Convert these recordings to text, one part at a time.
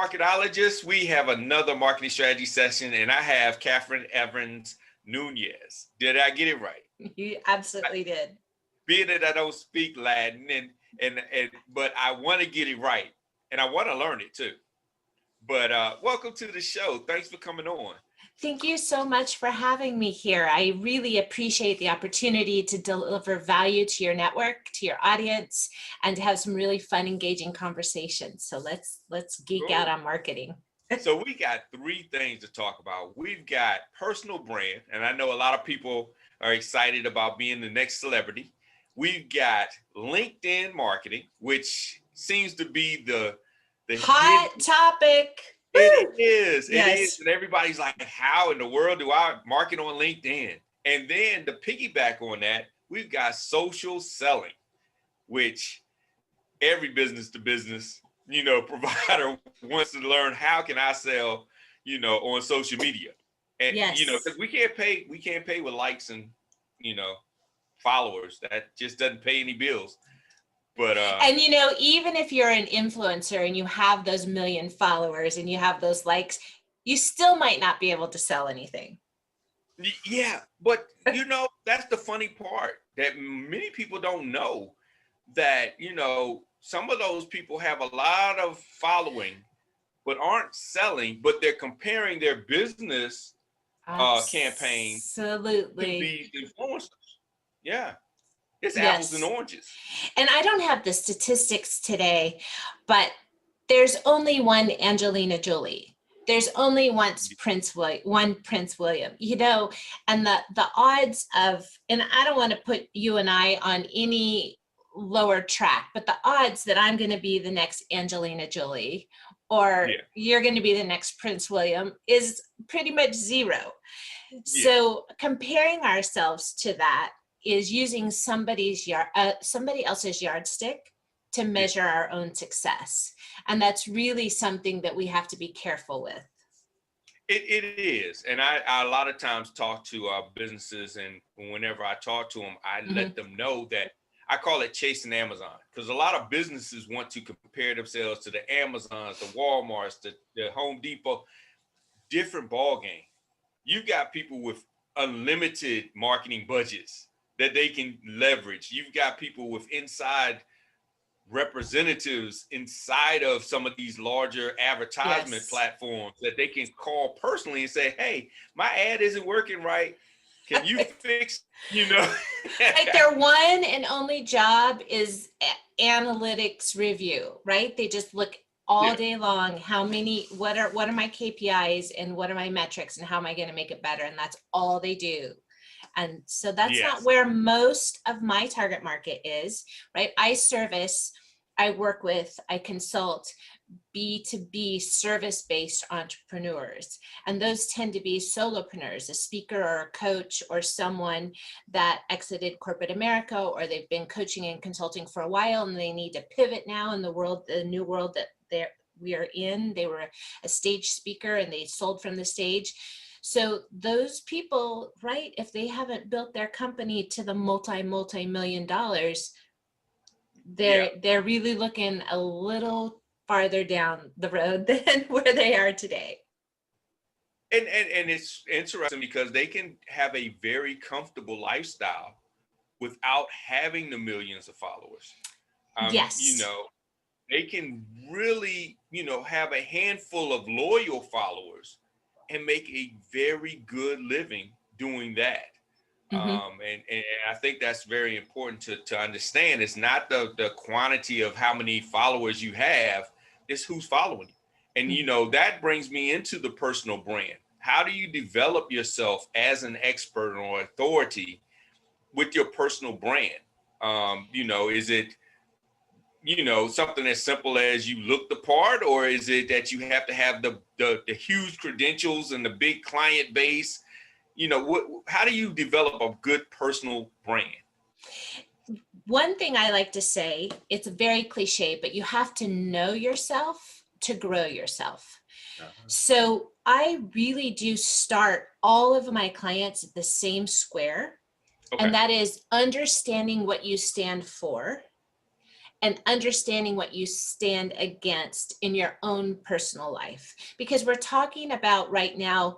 marketologists. We have another marketing strategy session, and I have Catherine Evans Nunez. Did I get it right? You absolutely did. Being that I don't speak Latin, but I want to get it right, and I want to learn it too. But welcome to the show. Thanks for coming on. Thank you so much for having me here. I really appreciate the opportunity to deliver value to your network, to your audience, and to have some really fun, engaging conversations. So let's geek out on marketing. So we got three things to talk about. We've got personal brand, and I know a lot of people are excited about being the next celebrity. We've got LinkedIn marketing, which seems to be the hot topic. It is. Yes. It is. And everybody's like, how in the world do I market on LinkedIn? And then to piggyback on that, we've got social selling, which every business to business, provider wants to learn, how can I sell, on social media? And, yes. Because we can't pay with likes and, followers. That just doesn't pay any bills. But and even if you're an influencer and you have those million followers and you have those likes, you still might not be able to sell anything. Yeah, but that's the funny part, that many people don't know that, some of those people have a lot of following but aren't selling, but they're comparing their business campaign to these influencers. Yeah. It's apples and oranges. And I don't have the statistics today, but there's only one Angelina Jolie. There's only one Prince William, and the odds of, and I don't want to put you and I on any lower track, but the odds that I'm going to be the next Angelina Jolie or you're going to be the next Prince William is pretty much zero. Yeah. So comparing ourselves to that is using somebody else's yardstick to measure our own success. And that's really something that we have to be careful with. It is. And I a lot of times talk to businesses, and whenever I talk to them, I let them know that I call it chasing Amazon, because a lot of businesses want to compare themselves to the Amazons, the Walmarts, the Home Depot. Different ball game. You got people with unlimited marketing budgets that they can leverage. You've got people with inside representatives inside of some of these larger advertisement platforms that they can call personally and say, hey, my ad isn't working right. Can you fix, Like their one and only job is analytics review, right? They just look all day long, what are my KPIs and what are my metrics and how am I going to make it better? And that's all they do. And so that's not where most of my target market is, right? I consult B2B service-based entrepreneurs. And those tend to be solopreneurs, a speaker or a coach or someone that exited corporate America, or they've been coaching and consulting for a while and they need to pivot now in the new world that we are in. They were a stage speaker and they sold from the stage. So those people, right, if they haven't built their company to the multi-million dollars, they're really looking a little farther down the road than where they are today. And it's interesting because they can have a very comfortable lifestyle without having the millions of followers. They can really, have a handful of loyal followers and make a very good living doing that. And I think that's very important to understand. It's not the quantity of how many followers you have, it's who's following you. And, that brings me into the personal brand. How do you develop yourself as an expert or authority with your personal brand? Is it, something as simple as you look the part, or is it that you have to have the huge credentials and the big client base? How do you develop a good personal brand? One thing I like to say, it's very cliche, but you have to know yourself to grow yourself. So I really do start all of my clients at the same square. And that is understanding what you stand for and understanding what you stand against in your own personal life. Because we're talking about right now,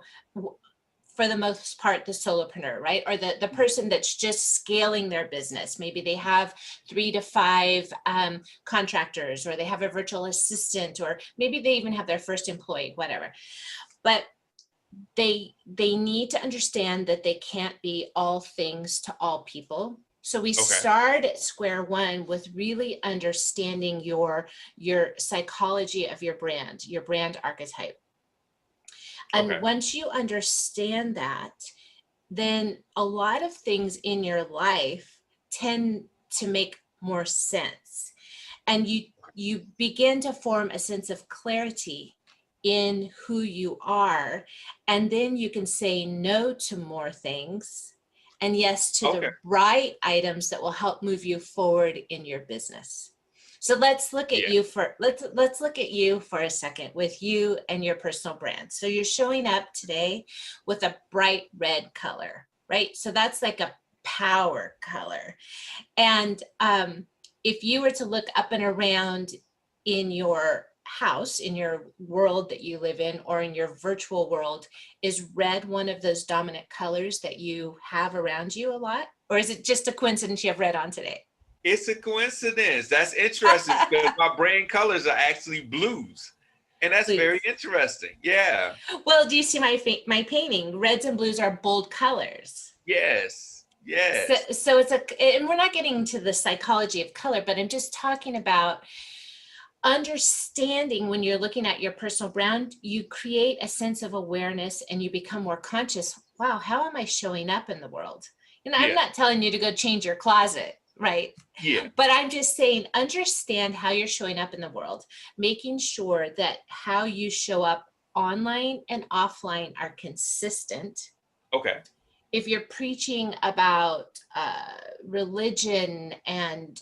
for the most part, the solopreneur, right? Or the person that's just scaling their business. Maybe they have 3 to 5 contractors, or they have a virtual assistant, or maybe they even have their first employee, whatever. But they need to understand that they can't be all things to all people. So we Okay. start at square one with really understanding your psychology of your brand archetype. And Okay. once you understand that, then a lot of things in your life tend to make more sense. And you begin to form a sense of clarity in who you are. And then you can say no to more things and yes to Okay. the right items that will help move you forward in your business. So let's look at Yeah. you for let's look at you for a second, with you and your personal brand. So you're showing up today with a bright red color, right? So that's like a power color. And if you were to look up and around in your house, in your world that you live in, or in your virtual world, is red one of those dominant colors that you have around you a lot? Or is it just a coincidence you have red on today? It's a coincidence. That's interesting because my brand colors are actually blues. And that's very Blues. interesting. Yeah. Well, do you see my painting? Reds and blues are bold colors. Yes. So, Yes. so it's and we're not getting into the psychology of color, but I'm just talking about understanding. When you're looking at your personal brand, you create a sense of awareness and you become more conscious. Wow, how am I showing up in the world? I'm Yeah. not telling you to go change your closet, right? Yeah. But I'm just saying, understand how you're showing up in the world, making sure that how you show up online and offline are consistent. Okay. If you're preaching about religion and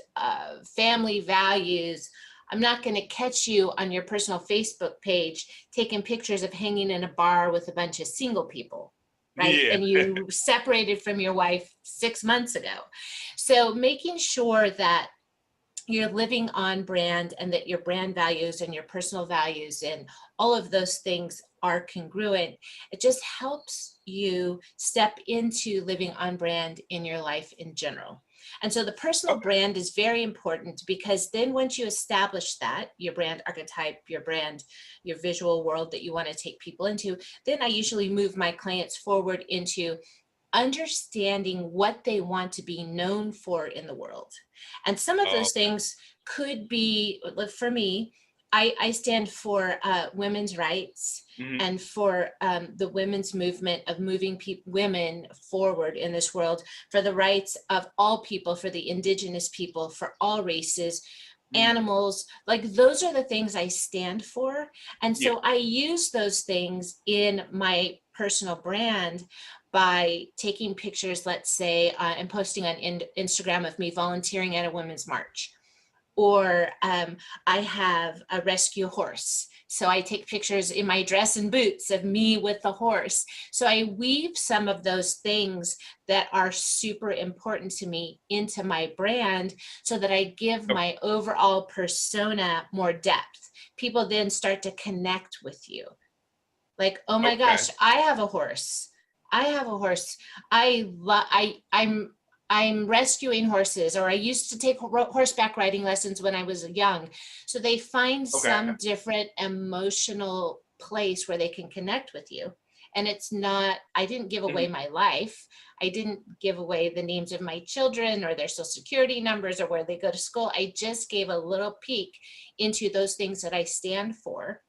family values, I'm not going to catch you on your personal Facebook page taking pictures of hanging in a bar with a bunch of single people, right? Yeah. And you separated from your wife 6 months ago. So making sure that you're living on brand and that your brand values and your personal values and all of those things are congruent, it just helps you step into living on brand in your life in general. And so the personal Okay. brand is very important, because then once you establish that, your brand archetype, your brand, your visual world that you want to take people into, then I usually move my clients forward into understanding what they want to be known for in the world. And some of those Okay. things could be, for me, I stand for women's rights Hmm. and for the women's movement of moving women forward in this world, for the rights of all people, for the indigenous people, for all races, Hmm. animals. Like, those are the things I stand for. And Yeah. so I use those things in my personal brand by taking pictures, let's say, and posting on Instagram of me volunteering at a women's march. Or I have a rescue horse. So I take pictures in my dress and boots of me with the horse. So I weave some of those things that are super important to me into my brand, so that I give Okay. my overall persona more depth. People then start to connect with you. Like, oh my Okay. gosh, I have a horse. I have a horse. I'm rescuing horses, or I used to take horseback riding lessons when I was young. So they find Okay. some different emotional place where they can connect with you. And it's not, I didn't give away Hmm. my life. I didn't give away the names of my children or their social security numbers or where they go to school. I just gave a little peek into those things that I stand for.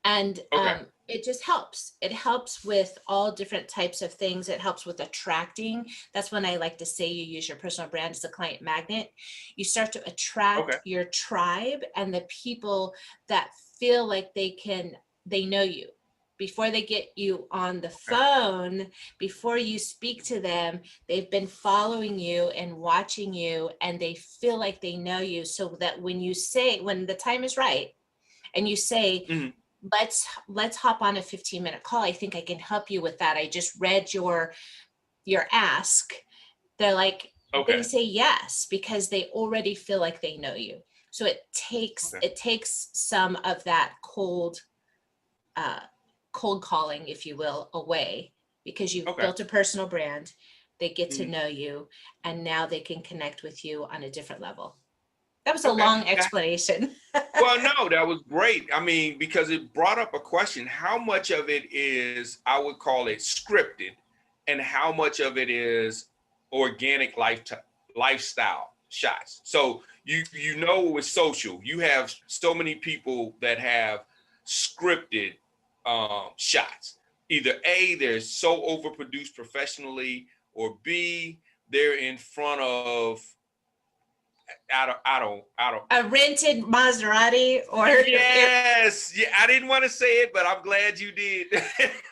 And Okay. it just helps. It helps with all different types of things. It helps with attracting. That's when I like to say you use your personal brand as a client magnet. You start to attract Okay. your tribe and the people that feel like they know you. Before they get you on the Okay. phone, before you speak to them, they've been following you and watching you, and they feel like they know you, so that when the time is right, and you say, Hmm. let's hop on a 15-minute call, I think I can help you with that, I just read your ask. They're like, they Okay. say yes because they already feel like they know you. So it Okay. takes some of that uh, cold calling, if you will, away, because you've Okay. built a personal brand. They get to Mhm. know you, and now they can connect with you on a different level. That was a Okay. long explanation. Well, no, that was great. I mean, because it brought up a question: how much of it is, I would call it scripted, and how much of it is organic lifestyle shots? So you know, with social, you have so many people that have scripted shots. Either A, they're so overproduced professionally, or B, they're in front of I don't A rented Maserati or Yes. Yeah, I didn't want to say it, but I'm glad you did.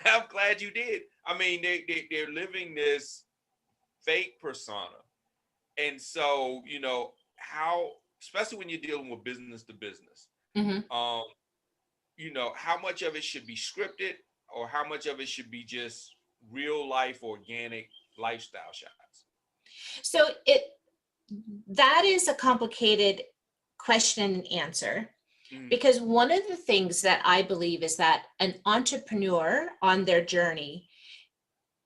I'm glad you did. I mean, they're living this fake persona. And so, how, especially when you're dealing with business to business, Mhm. um, how much of it should be scripted or how much of it should be just real life, organic lifestyle shots? So that is a complicated question and answer, Mm, because one of the things that I believe is that an entrepreneur on their journey,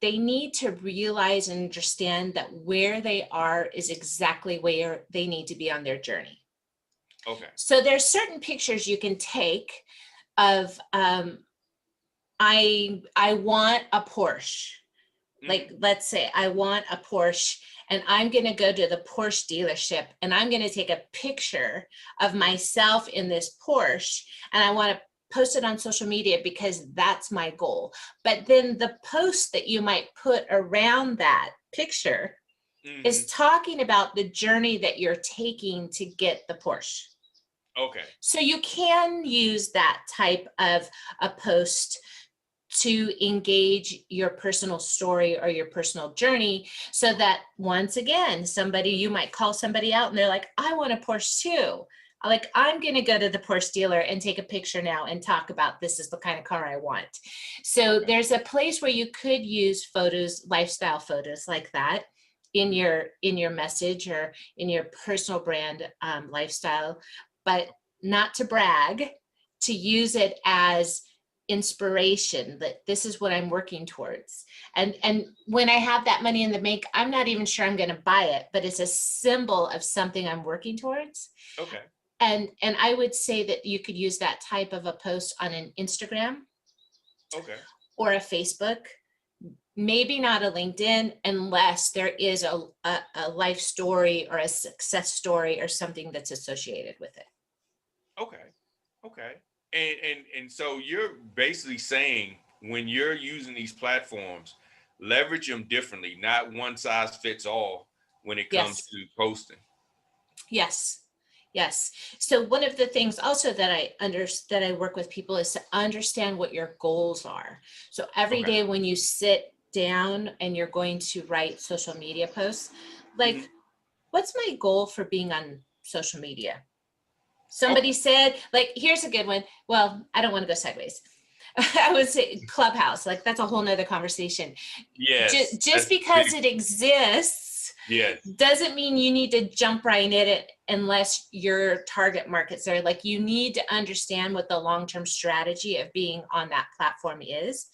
they need to realize and understand that where they are is exactly where they need to be on their journey. okay. So there's certain pictures you can take of I want a Porsche. Like, Hmm. let's say I want a Porsche, and I'm going to go to the Porsche dealership and I'm going to take a picture of myself in this Porsche, and I want to post it on social media because that's my goal. But then the post that you might put around that picture is Hmm. talking about the journey that you're taking to get the Porsche. Okay. So you can use that type of a post to engage your personal story or your personal journey, so that once again, you might call somebody out and they're like, I want a Porsche too. Like, I'm going to go to the Porsche dealer and take a picture now and talk about, this is the kind of car I want. So Okay. there's a place where you could use photos, lifestyle photos like that in Hmm. your message or in your personal brand lifestyle, but not to brag, to use it as inspiration that this is what I'm working towards. And when I have that money in the bank, I'm not even sure I'm going to buy it, but it's a symbol of something I'm working towards. Okay. And I would say that you could use that type of a post on an Instagram Okay. or a Facebook, maybe not a LinkedIn, unless there is a life story or a success story or something that's associated with it. Okay. Okay. And so you're basically saying, when you're using these platforms, leverage them differently, not one size fits all when it comes Yes. to posting. Yes. Yes. So one of the things also that that I work with people is to understand what your goals are. So every Okay. day when you sit down and you're going to write social media posts, like, Hmm. what's my goal for being on social media? Okay. Somebody said, like, here's a good one. Well, I don't want to go sideways. I would say Clubhouse, like, that's a whole nother conversation. Yes. Just That's because big. it exists Yes. doesn't mean you need to jump right in it unless your target market's there. Like, you need to understand what the long-term strategy of being on that platform is.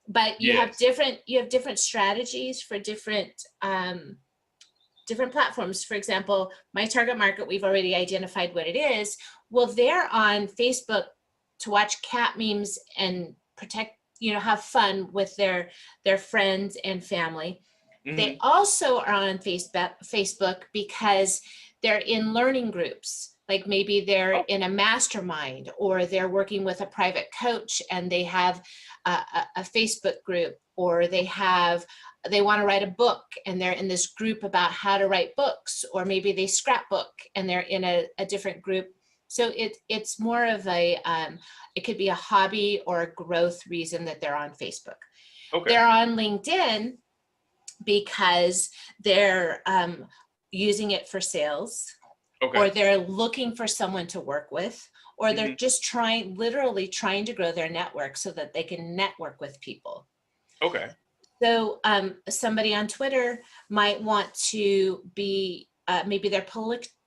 But Yes. you have different strategies for different platforms. For example, my target market, we've already identified what it is. Well, they're on Facebook to watch cat memes and protect, have fun with their friends and family. They Hmm. also are on Facebook because they're in learning groups. Like, maybe they're Oh, in a mastermind, or they're working with a private coach and they have a Facebook group, or they want to write a book and they're in this group about how to write books, or maybe they scrapbook and they're in a different group. So it's more of it could be a hobby or a growth reason that they're on Facebook. okay. They're on LinkedIn because they're using it for sales, Okay. or they're looking for someone to work with, or they're Hmm. just literally trying to grow their network so that they can network with people. Okay. So somebody on Twitter might want to be, maybe they're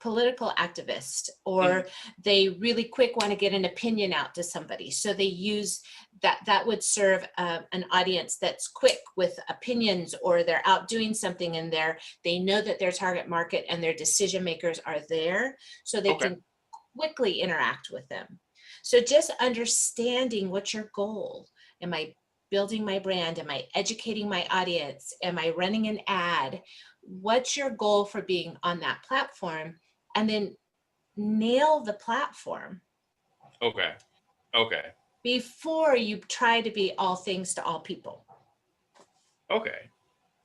political activist, or they really quick want to get an opinion out to somebody. So they use that would serve an audience that's quick with opinions, or they're out doing something and they know that their target market and their decision makers are there, so they Okay. can quickly interact with them. So just understanding what's your goal. Am I building my brand? Am I educating my audience? Am I running an ad? What's your goal for being on that platform? And then nail the platform Okay. Okay. before you try to be all things to all people. Okay.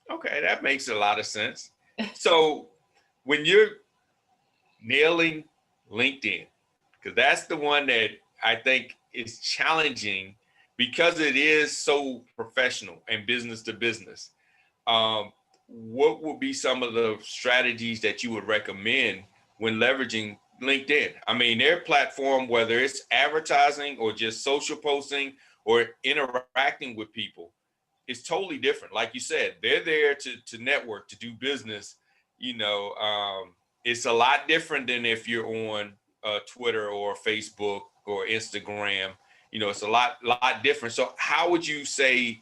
Okay. That makes a lot of sense. So when you're nailing LinkedIn, because that's the one that I think is challenging because it is so professional and business to business. What would be some of the strategies that you would recommend when leveraging LinkedIn? I mean, their platform, whether it's advertising or just social posting or interacting with people, is totally different. Like you said, they're there to network, to do business. You know, it's a lot different than if you're on Twitter or Facebook or Instagram. You know, it's a lot different. So how would you say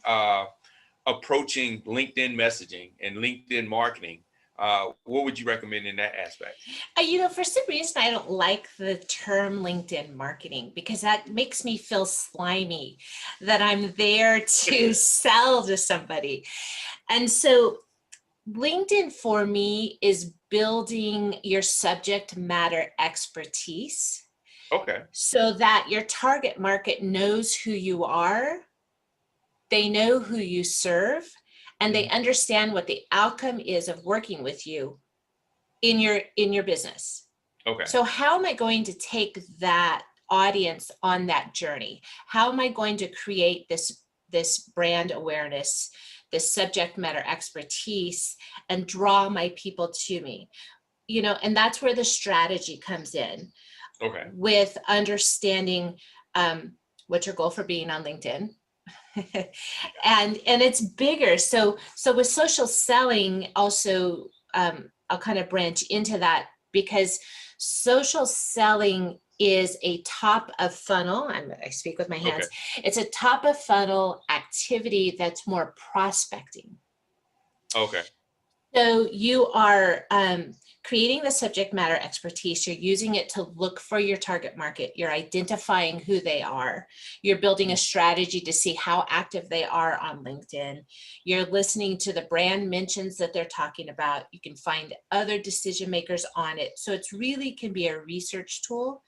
approaching LinkedIn messaging and LinkedIn marketing? What would you recommend in that aspect? For some reason, I don't like the term LinkedIn marketing, because that makes me feel slimy, that I'm there to sell to somebody. And so LinkedIn for me is building your subject matter expertise Okay. so that your target market knows who you are, they know who you serve, and they understand what the outcome is of working with you in your business. Okay. So how am I going to take that audience on that journey? How am I going to create this brand awareness, this subject matter expertise, and draw my people to me? And that's where the strategy comes in, Okay. with understanding what's your goal for being on LinkedIn. and it's bigger. So with social selling also, I'll kind of branch into that, because social selling is a top of funnel. I speak with my hands. Okay. It's a top of funnel activity that's more prospecting. Okay. So you are creating the subject matter expertise. You're using it to look for your target market. You're identifying who they are. You're building a strategy to see how active they are on LinkedIn. You're listening to the brand mentions that they're talking about. You can find other decision makers on it. So it's really can be a research tool,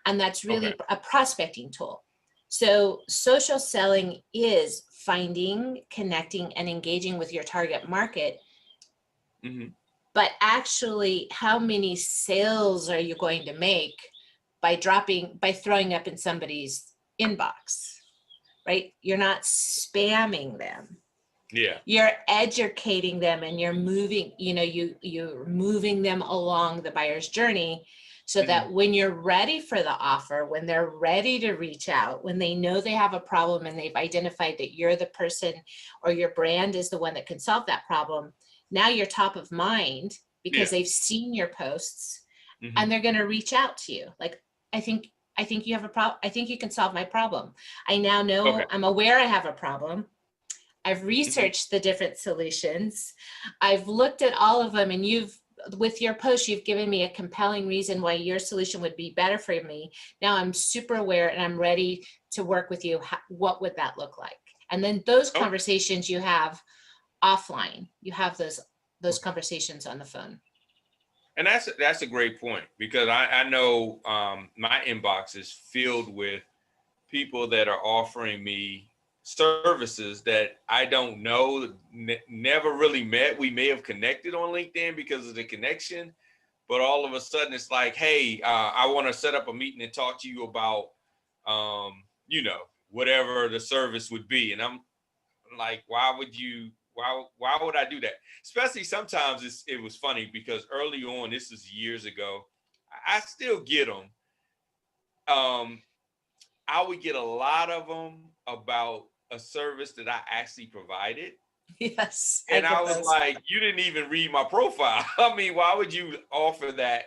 and that's really a prospecting tool. So social selling is finding, connecting, and engaging with your target market. But actually, how many sales are you going to make by throwing up in somebody's inbox, right? You're not spamming them. Yeah. You're educating them, and you're moving, you're moving them along the buyer's journey, so that when you're ready for the offer, when they're ready to reach out, when they know they have a problem and they've identified that you're the person, or your brand is the one that can solve that problem, now you're top of mind, because they've seen your posts, and they're going to reach out to you. Like, I think you have a problem. I think you can solve my problem. I now know, I'm aware I have a problem. I've researched the different solutions. I've looked at all of them, and with your post, you've given me a compelling reason why your solution would be better for me. Now I'm super aware, and I'm ready to work with you. What would that look like? And then those conversations you have offline, you have those conversations on the phone. And that's a great point, because I know my inbox is filled with people that are offering me services that I don't know, never really met. We may have connected on LinkedIn because of the connection, but all of a sudden it's like, hey, I want to set up a meeting and talk to you about, whatever the service would be. And I'm like, why would I do that? Especially sometimes it was funny, because early on, this is years ago, I still get them. I would get a lot of them about a service that I actually provided. Yes, I And I get was those. like, you didn't even read my profile. I mean, why would you offer that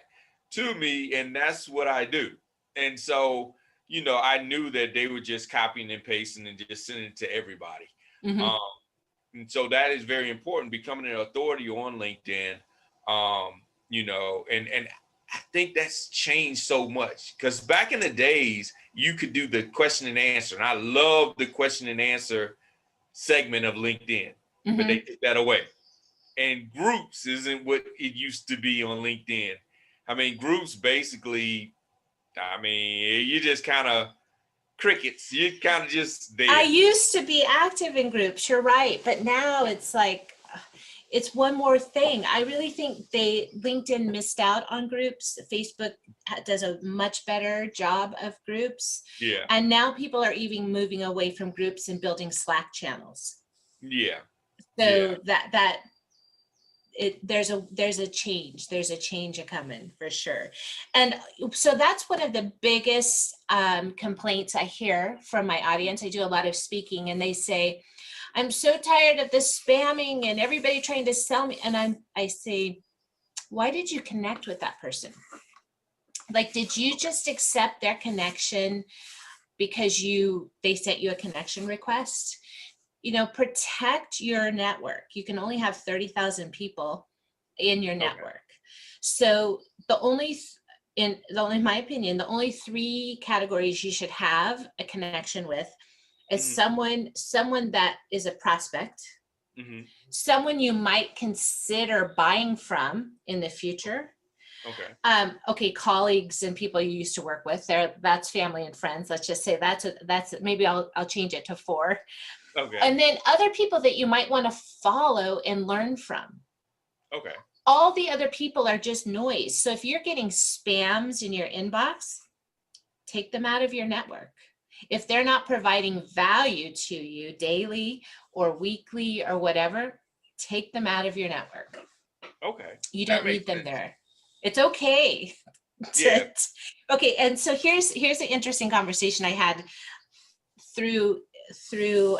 to me? And that's what I do. And so, I knew that they were just copying and pasting and just sending it to everybody. Mm-hmm. Um, and so that is very important, becoming an authority on LinkedIn. And I think that's changed so much, because back in the days, you could do the question and answer. And I love the question and answer segment of LinkedIn, but they Mm-hmm. took that away. And groups isn't what it used to be on LinkedIn. I mean, groups basically, you just kind of crickets. You're kind of just I there. used to be active in groups, you're right, but now it's like it's one more thing. I really think LinkedIn missed out on groups. Facebook does a much better job of groups. Yeah. And now people are even moving away from groups and building Slack channels. Yeah. Yeah. So there's a change. There's a change a coming for sure. And so that's one of the biggest complaints I hear from my audience. I do a lot of speaking, and they say, I'm so tired of the spamming and everybody trying to sell me. And I say, why did you connect with that person? Like, did you just accept their connection because they sent you a connection request? Protect your network. You can only have 30,000 people in your Okay. network. So in my opinion, the only 3 categories you should have a connection with is someone that is a prospect, Mm-hmm. someone you might consider buying from in the future. Okay. Colleagues and people you used to work with, that's family and friends. Let's just say that's maybe I'll change it to 4. Okay. And then other people that you might want to follow and learn from. Okay. All the other people are just noise. So if you're getting spams in your inbox, take them out of your network. If they're not providing value to you daily or weekly or whatever, take them out of your network. Okay. You That don't makes need them sense. there. It's okay. Yeah. Okay, and so here's an interesting conversation I had through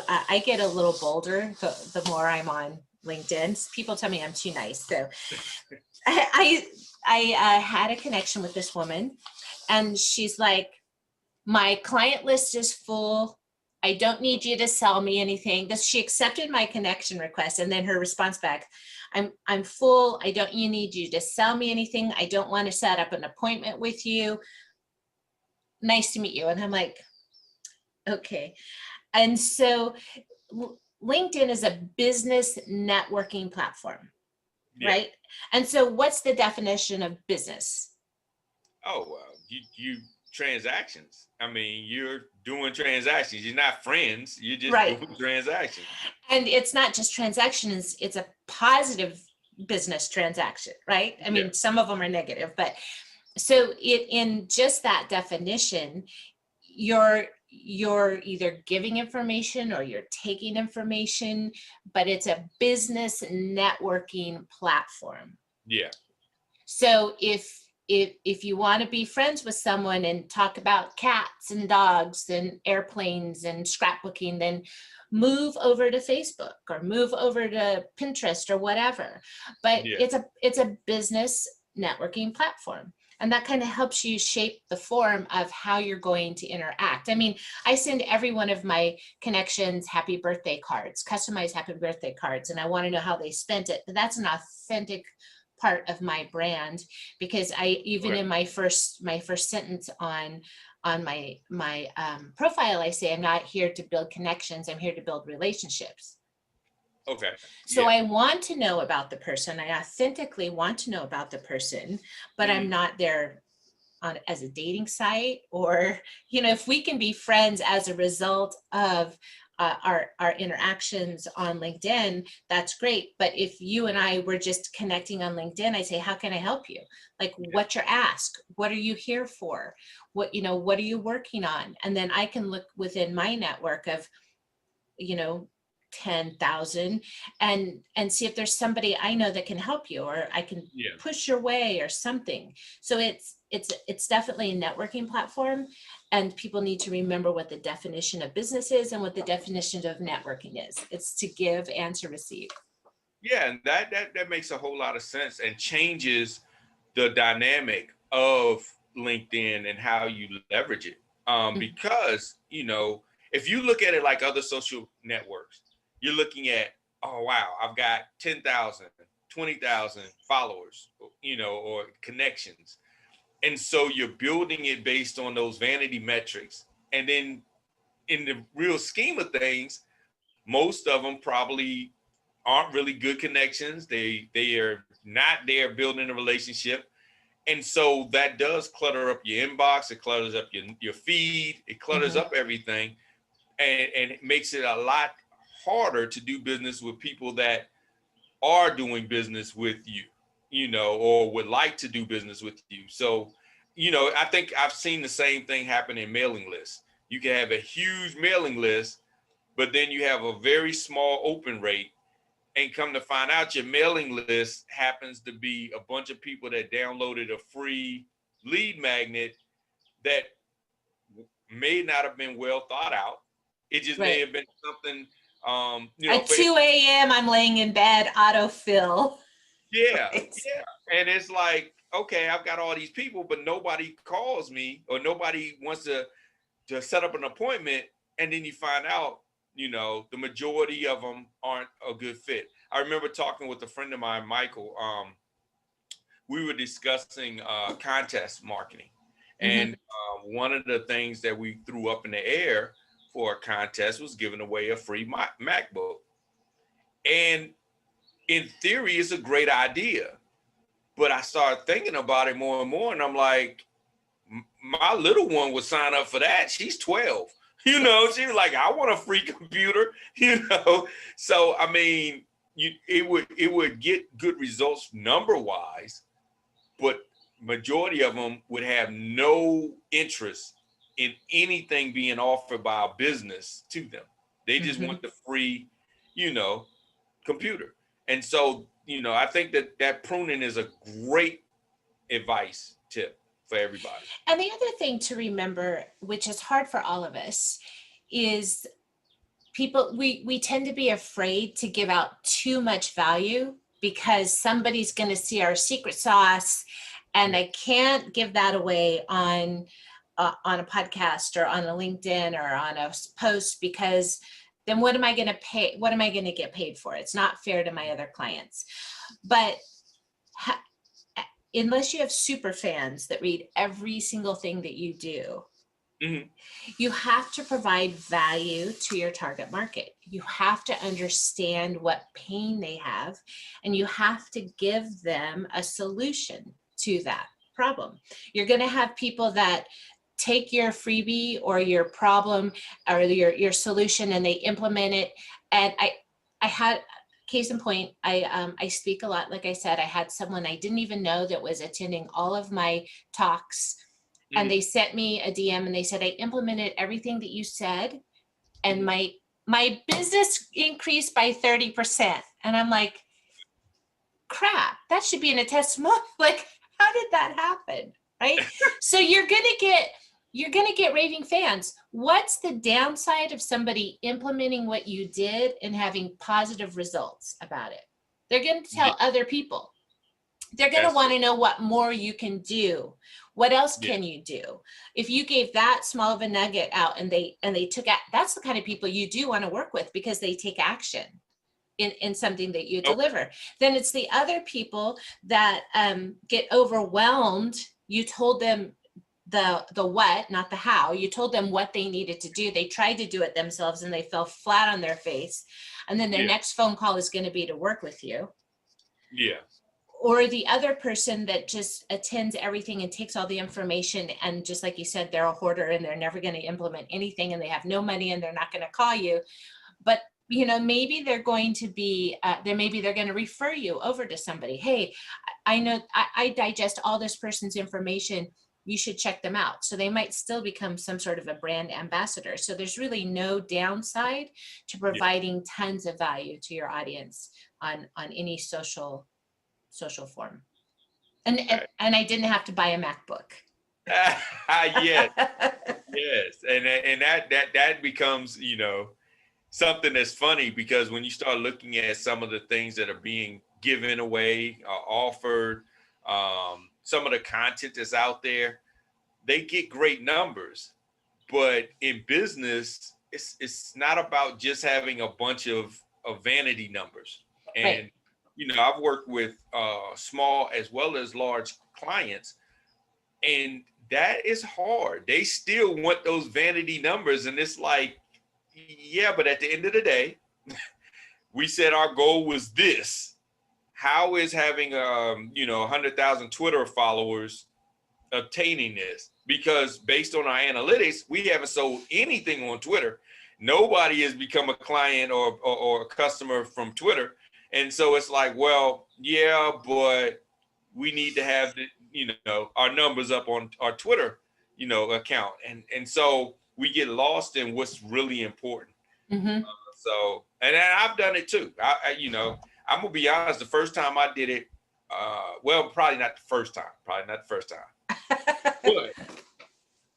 I get a little bolder the more I'm on LinkedIn. People tell me I'm too nice. So I had a connection with this woman, and she's like, my client list is full. I don't need you to sell me anything. She accepted my connection request, and then her response back, I'm full. I don't need you to sell me anything. I don't want to set up an appointment with you. Nice to meet you. And I'm like, okay. And so LinkedIn is a business networking platform, Yeah. right? And so what's the definition of business? Oh, well, you transactions. I mean, you're doing transactions. You're not friends. You're just Right. doing transactions. And it's not just transactions, it's a positive business transaction, right? I mean, some of them are negative, but so in just that definition, you're either giving information or you're taking information, but it's a business networking platform. Yeah. So if you want to be friends with someone and talk about cats and dogs and airplanes and scrapbooking, then move over to Facebook or move over to Pinterest or whatever. But it's a business networking platform. And that kind of helps you shape the form of how you're going to interact. I mean, I send every one of my connections happy birthday cards, customized happy birthday cards, and I want to know how they spent it. But that's an authentic part of my brand, because I even in my first sentence on my profile, I say I'm not here to build connections, I'm here to build relationships. Okay. So I want to know about the person. I authentically want to know about the person, but I'm not there as a dating site, or if we can be friends as a result of our interactions on LinkedIn, that's great. But if you and I were just connecting on LinkedIn, I say, how can I help you? Like, what's your ask? What are you here for? What are you working on? And then I can look within my network of 10,000 and see if there's somebody I know that can help you, or I can Yeah. push your way or something. So it's definitely a networking platform, and people need to remember what the definition of business is and what the definition of networking is. It's to give and to receive. Yeah, and that makes a whole lot of sense and changes the dynamic of LinkedIn and how you leverage it. Because, if you look at it like other social networks, you're looking at, oh, wow, I've got 10,000, 20,000 followers, or connections. And so you're building it based on those vanity metrics. And then in the real scheme of things, most of them probably aren't really good connections. They are not there building a relationship. And so that does clutter up your inbox. It clutters up your feed. It clutters up everything. And it makes it a lot harder to do business with people that are doing business with you, or would like to do business with you. So, I think I've seen the same thing happen in mailing lists. You can have a huge mailing list, but then you have a very small open rate, and come to find out your mailing list happens to be a bunch of people that downloaded a free lead magnet that may not have been well thought out. It just may have been something, At 2 a.m. I'm laying in bed, autofill. Yeah, Right. yeah. And it's like, okay, I've got all these people, but nobody calls me or nobody wants to set up an appointment. And then you find out, the majority of them aren't a good fit. I remember talking with a friend of mine, Michael. We were discussing contest marketing. And one of the things that we threw up in the air for a contest was giving away a free MacBook. And in theory, it's a great idea. But I started thinking about it more and more, and I'm like, my little one would sign up for that. She's 12. She was like, I want a free computer, So I mean, it would get good results number wise, but majority of them would have no interest in anything being offered by a business to them. They just want the free, computer. And so, I think that pruning is a great advice tip for everybody. And the other thing to remember, which is hard for all of us, is we tend to be afraid to give out too much value because somebody's going to see our secret sauce, and I can't give that away on a podcast or on a LinkedIn or on a post, because then what am I going to pay? What am I going to get paid for? It's not fair to my other clients. But unless you have super fans that read every single thing that you do, you have to provide value to your target market. You have to understand what pain they have, and you have to give them a solution to that problem. You're going to have people that take your freebie or your problem or your solution and they implement it. And I had, case in point, I speak a lot. Like I said, I had someone I didn't even know that was attending all of my talks. And they sent me a DM and they said, I implemented everything that you said, and my business increased by 30%. And I'm like, crap, that should be in a testimonial. Like, how did that happen? Right? So you're gonna get raving fans. What's the downside of somebody implementing what you did and having positive results about it? They're going to tell other people. They're going to want to know what more you can do. What else can you do? If you gave that small of a nugget out and they took it, that's the kind of people you do want to work with, because they take action in something that you deliver. Then it's the other people that get overwhelmed. You told them the what, not the how. You told them what they needed to do. They tried to do it themselves and they fell flat on their face. And then their next phone call is going to be to work with you. Yeah. Or the other person that just attends everything and takes all the information, and just like you said, they're a hoarder and they're never going to implement anything and they have no money and they're not going to call you. But maybe they're going to be maybe they're going to refer you over to somebody. Hey, I know I digest all this person's information. you should check them out. So they might still become some sort of a brand ambassador. So there's really no downside to Yeah. providing tons of value to your audience on any social form. And Okay. I didn't have to buy a MacBook. Yes, yes, and that becomes, something that's funny, because when you start looking at some of the things that are being given away, offered, some of the content that's out there, they get great numbers. But in business, it's not about just having a bunch of vanity numbers. Right. And I've worked with small as well as large clients, and that is hard. They still want those vanity numbers, and it's like, yeah, but at the end of the day, we said our goal was this. How is having 100,000 Twitter followers obtaining this? Because based on our analytics, we haven't sold anything on Twitter. Nobody has become a client or a customer from Twitter. And so it's like, well, yeah, but we need to have our numbers up on our Twitter, account. And so we get lost in what's really important. Mm-hmm. So, and I've done it too. I'm gonna be honest. The first time I did it, well, probably not the first time. But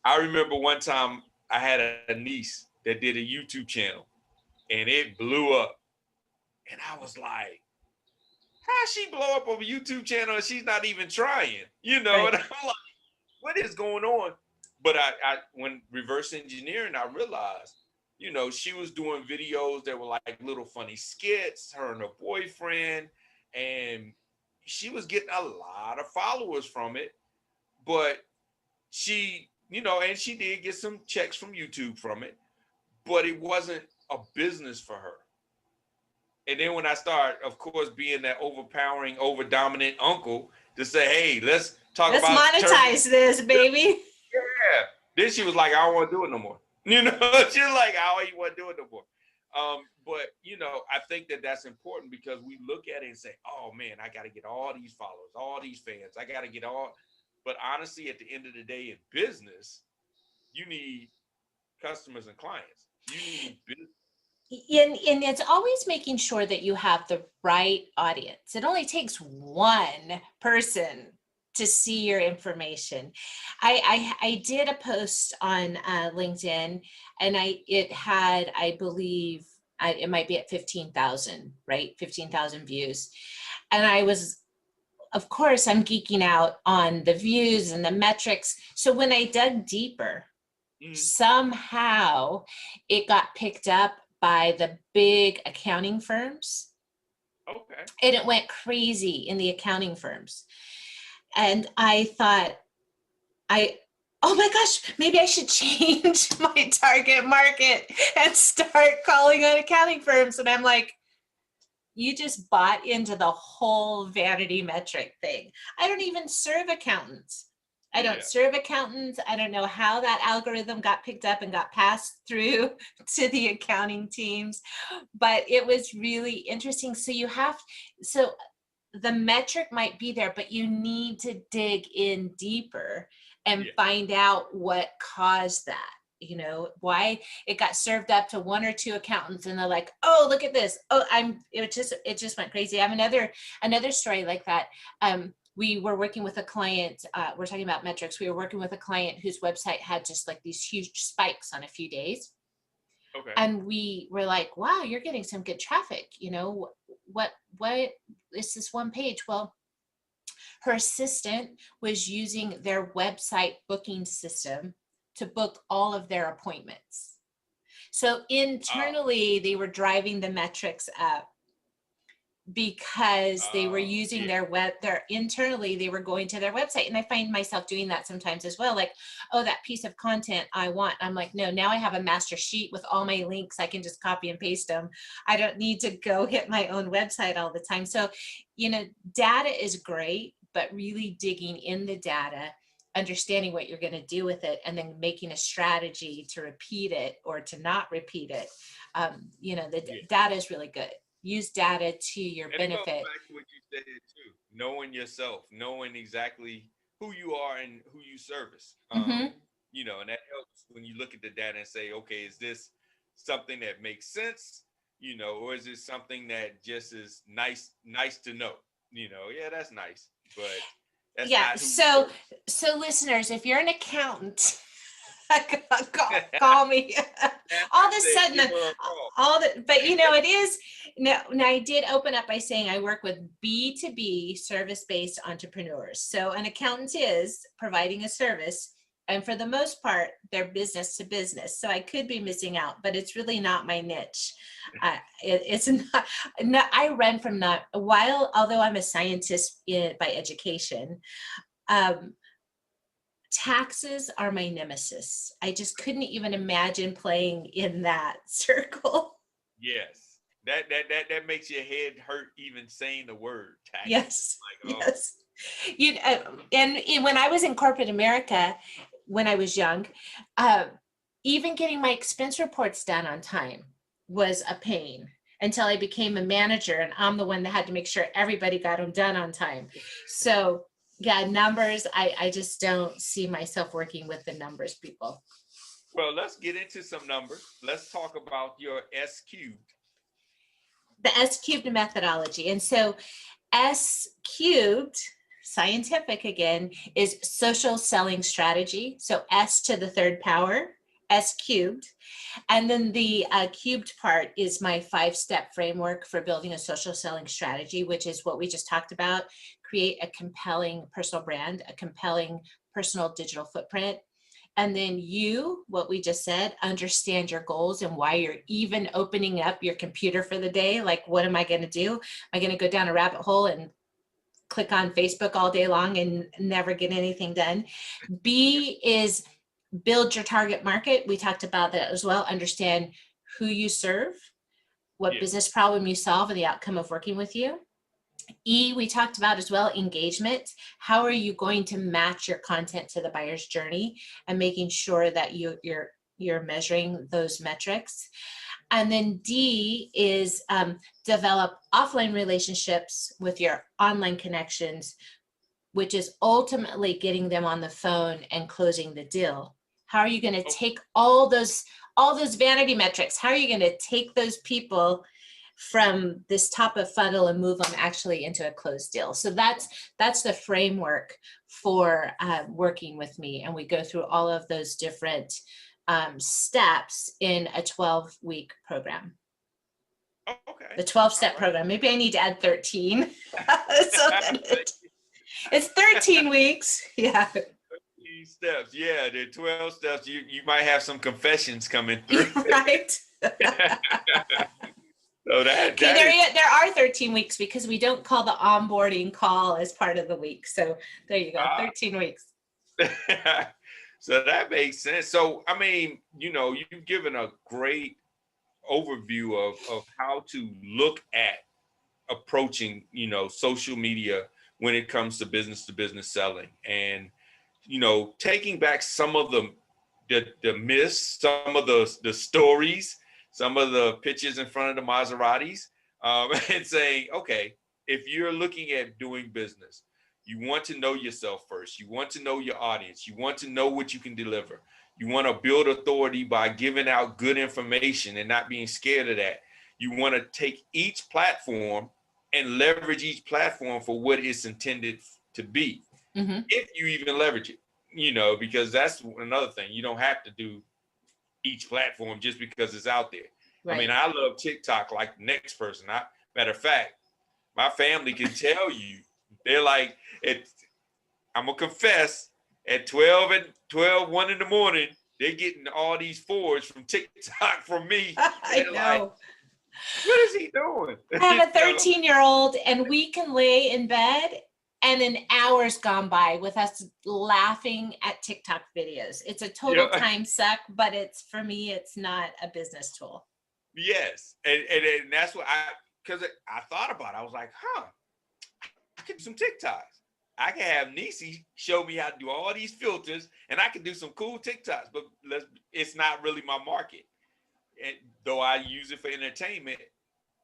I remember one time I had a niece that did a YouTube channel, and it blew up. And I was like, how she blow up on a YouTube channel and she's not even trying? Right. And I'm like, what is going on? But I when reverse engineering, I realized, she was doing videos that were like little funny skits, her and her boyfriend, and she was getting a lot of followers from it. But she, and she did get some checks from YouTube from it, but it wasn't a business for her. And then when I start, of course, being that overpowering, over dominant uncle to say, hey, let's talk Let's about monetize this, baby. Yeah. Then she was like, I don't want to do it no more. She's like, I don't want to do it no more. But I think that that's important, because we look at it and say, oh man, I got to get all these followers, all these fans. I got to get all. But honestly, at the end of the day, in business, you need customers and clients. You need business. And it's always making sure that you have the right audience. It only takes one person to see your information. I did a post on LinkedIn, and it had, I believe, it might be at 15,000, right? 15,000 views. And I was, of course, I'm geeking out on the views and the metrics. So when I dug deeper, somehow it got picked up by the big accounting firms. Okay. And it went crazy in the accounting firms. And I thought, oh my gosh, maybe I should change my target market and start calling on accounting firms. And I'm like, you just bought into the whole vanity metric thing. I don't even serve accountants. I don't serve accountants. I don't know how that algorithm got picked up and got passed through to the accounting teams, but it was really interesting. So the metric might be there, but you need to dig in deeper and find out what caused that. Why it got served up to one or two accountants, and they're like, oh, look at this. Oh, it just went crazy. I have another story like that. We were working with a client, we're talking about metrics. We were working with a client whose website had just like these huge spikes on a few days. Okay. And we were like, wow, you're getting some good traffic. What is this one page? Well, her assistant was using their website booking system to book all of their appointments. So internally, they were driving the metrics up because they were using internally, they were going to their website. And I find myself doing that sometimes as well. Like, oh, that piece of content I want. I'm like, no, now I have a master sheet with all my links. I can just copy and paste them. I don't need to go hit my own website all the time. So, data is great, but really digging in the data, understanding what you're going to do with it, and then making a strategy to repeat it or to not repeat it. Data is really good. Use data to your benefit. It goes back to what you said too. Knowing yourself, knowing exactly who you are and who you service. Mm-hmm. You know, and that helps when you look at the data and say, okay, is this something that makes sense? You know, or is it something that just is nice to know? You know, yeah, that's nice, but that's Yeah. not who we So, service. so listeners, if you're an accountant, call me. All of a Said, sudden, give her a call. but it is. Now I did open up by saying I work with B2B service-based entrepreneurs. So an accountant is providing a service, and for the most part, they're business to business. So I could be missing out, but it's really not my niche. It's not. I run from that. While although I'm a scientist by education, um, taxes are my nemesis. I just couldn't even imagine playing in that circle. Yes, that makes your head hurt even saying the word taxes. Yes, Like, oh, yes. And when I was in corporate America, when I was young, uh, even getting my expense reports done on time was a pain until I became a manager, and I'm the one that had to make sure everybody got them done on time. So yeah, numbers, I just don't see myself working with the numbers people. well, let's get into some numbers. Let's talk about your S cubed. The S cubed methodology. And so S cubed, scientific again, is social selling strategy. So S to the third power, S cubed. And then the cubed part is my 5-step framework for building a social selling strategy, which is what we just talked about. Create a compelling personal brand, a compelling personal digital footprint. And then what we just said, understand your goals and why you're even opening up your computer for the day. Like, what am I going to do? Am I going to go down a rabbit hole and click on Facebook all day long and never get anything done? B is build your target market. We talked about that as well. Understand who you serve, what Yes. business problem you solve, and the outcome of working with you. E, we talked about as well, engagement. How are you going to match your content to the buyer's journey and making sure that you're measuring those metrics? And then D is develop offline relationships with your online connections, which is ultimately getting them on the phone and closing the deal. How are you going to take all those vanity metrics? How are you going to take those people from this top of funnel and move them actually into a closed deal? So that's the framework for working with me, and we go through all of those different steps in a 12-week program. Okay. The 12-step All right. program. Maybe I need to add 13. So it's 13 weeks. Yeah. Steps. Yeah, the 12 steps. You might have some confessions coming through. Right. So that Okay, there are 13 weeks because we don't call the onboarding call as part of the week. So there you go, 13 weeks. So that makes sense. So I mean, you've given a great overview of how to look at approaching, social media when it comes to business selling, and taking back some of the myths, some of the stories, some of the pictures in front of the Maseratis, and saying, okay, if you're looking at doing business, you want to know yourself first. You want to know your audience. You want to know what you can deliver. You want to build authority by giving out good information and not being scared of that. You want to take each platform and leverage each platform for what it's intended to be, if you even leverage it, because that's another thing. You don't have to do each platform just because it's out there. Right. I mean, I love TikTok like the next person. Matter of fact, my family can tell you, they're like, I'm going to confess, at 1 in the morning, they're getting all these forwards from TikTok from me. I know. Like, what is he doing? I have a 13-year-old, and we can lay in bed and an hour's gone by with us laughing at TikTok videos. It's a total time suck, but for me, it's not a business tool. Yes. And that's what because I thought about it. I was like, I could do some TikToks. I can have Nisi show me how to do all these filters, and I can do some cool TikToks, but it's not really my market. And though I use it for entertainment,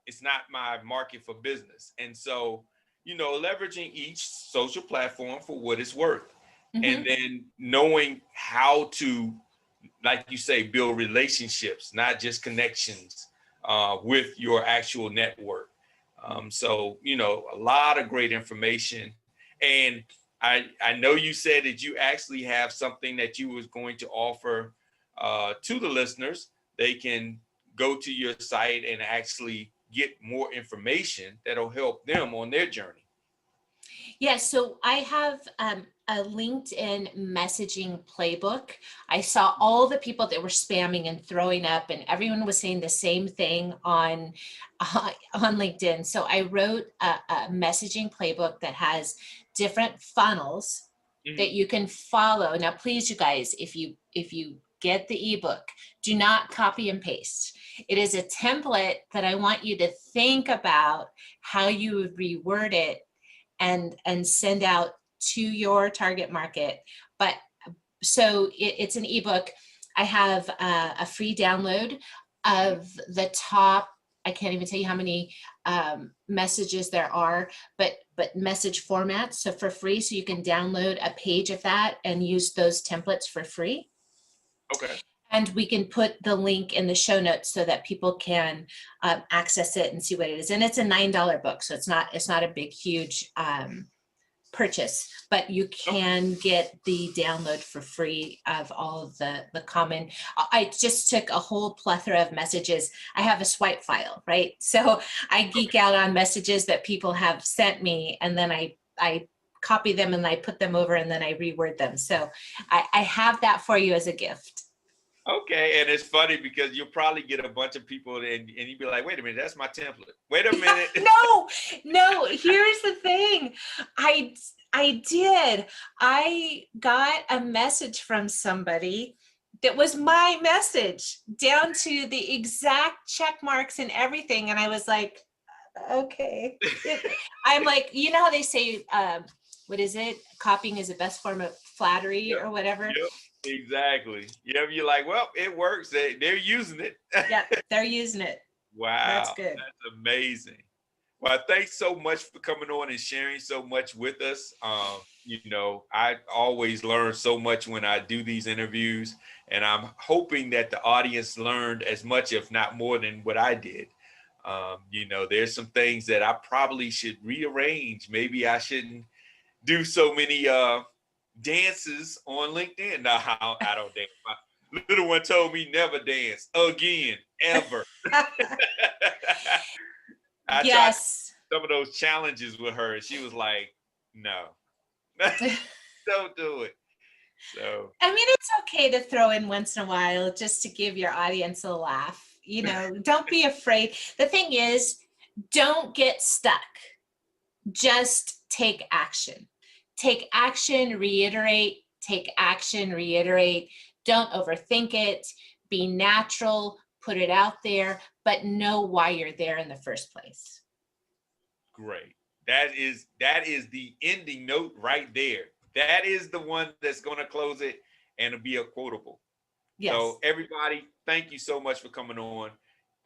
it's not my market for business. And so, leveraging each social platform for what it's worth. and then knowing how to, like you say, build relationships, not just connections with your actual network. So, you know, a lot of great information. And I know you said that you actually have something that you was going to offer to the listeners. They can go to your site and actually get more information that'll help them on their journey. Yes, so I have a LinkedIn messaging playbook. I saw all the people that were spamming and throwing up, and everyone was saying the same thing on LinkedIn. So I wrote a messaging playbook that has different funnels that you can follow. Now, please, you guys, if you get the ebook, do not copy and paste. It is a template that I want you to think about how you would reword it and send out to your target market. But so it's an ebook. I have a free download of the top, I can't even tell you how many messages there are, but message formats. So for free, so you can download a page of that and use those templates for free. Okay. And we can put the link in the show notes so that people can access it and see what it is. And it's a $9 book, so it's not a big, huge purchase, but you can get the download for free of all of the common. I just took a whole plethora of messages. I have a swipe file, right? So I geek out on messages that people have sent me, and then I copy them and I put them over and then I reword them. So I have that for you as a gift. Okay, and it's funny because you'll probably get a bunch of people and you'll be like, wait a minute, that's my template. Wait a minute. No, here's the thing. I did. I got a message from somebody that was my message down to the exact check marks and everything. And I was like, okay. I'm like, you know how they say, what is it? Copying is the best form of flattery or whatever. Yep. Exactly. Yep. You're like, well, it works. They're using it. Yep, they're using it. Wow. That's good. That's amazing. Well, thanks so much for coming on and sharing so much with us. You know, I always learn so much when I do these interviews, and I'm hoping that the audience learned as much, if not more, than what I did. You know, there's some things that I probably should rearrange. Maybe I shouldn't do so many dances on LinkedIn. No, I don't dance. My little one told me never dance again, ever. I tried some of those challenges with her, and she was like, no, don't do it. So I mean, it's okay to throw in once in a while just to give your audience a laugh. You know, don't be afraid. The thing is, don't get stuck. Just take action. Take action, reiterate, take action, reiterate. Don't overthink it. Be natural, put it out there, but know why you're there in the first place. Great. That is the ending note right there. That is the one that's going to close it and it'll be a quotable. Yes. So everybody, thank you so much for coming on.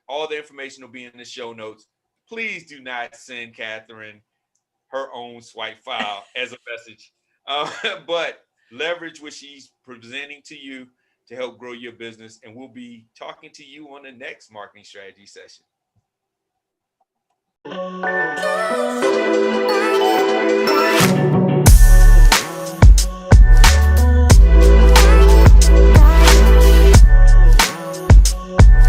All the information will be in the show notes. Please do not send Catherine her own swipe file as a message, but leverage what she's presenting to you to help grow your business. And we'll be talking to you on the next marketing strategy session.